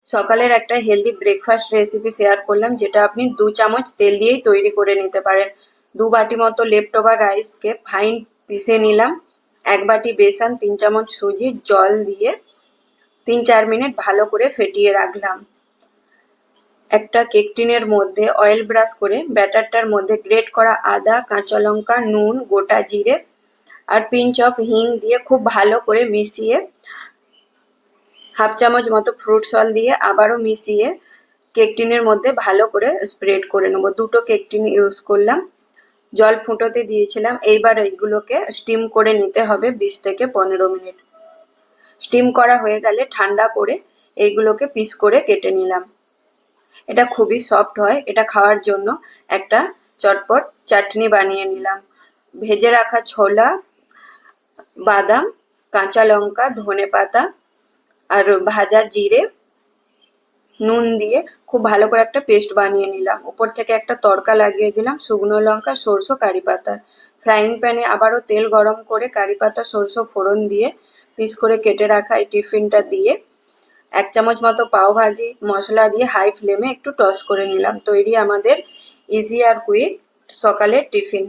সকালের একটা healthy breakfast recipe share করলাম, যেটা আপনি 2 চামচ তেল দিয়েই তৈরি করে নিতে পারেন। 2 বাটি মতো লেফট ওভার রাইসকে ফাইন পিষে নিলাম। 1 বাটি বেসন, 3 চামচ সুজি, জল দিয়ে 3-4 মিনিট ভালো করে ফেটিয়ে রাখলাম। একটা কেক টিনের মধ্যে অয়েল ব্রাশ করে ব্যাটারটার মধ্যে গ্রেট করা আদা, কাঁচা লঙ্কা, নুন, গোটা জিরে আর পিঞ্চ অফ হিং দিয়ে খুব ভালো করে মিশিয়ে 1/2 চামচ মতো ফ্রুট সল্ট দিয়ে আবারও মিশিয়ে কেক টিনের মধ্যে ভালো করে স্প্রেড করে নেবো। 2টো কেক টিন ইউজ করলাম। জল ফুটোতে দিয়েছিলাম। এইবার এইগুলোকে স্টিম করে নিতে হবে 20 থেকে 15 মিনিট। স্টিম করা হয়ে গেলে ঠান্ডা করে এইগুলোকে পিস করে কেটে নিলাম। এটা খুবই সফট হয়। এটা খাওয়ার জন্য একটা চটপট চাটনি বানিয়ে নিলাম। ভেজে রাখা ছোলা, বাদাম, কাঁচা লঙ্কা, ধনেপাতা আর ভাজা জিরে, নুন দিয়ে খুব ভালো করে একটা পেস্ট বানিয়ে নিলাম। উপর থেকে একটা তড়কা লাগিয়ে দিলাম শুকনো লঙ্কা, সরষে, কারি পাতার। ফ্রাইং প্যানে আবারও তেল গরম করে কারি পাতা, সরষে ফোড়ন দিয়ে পিস করে কেটে রাখা এই টিফিনটা দিয়ে 1 চামচ মতো পাও ভাজি মশলা দিয়ে হাই ফ্লেমে একটু টস করে নিলাম। তৈরি আমাদের ইজি আর কুইক সকালের টিফিন।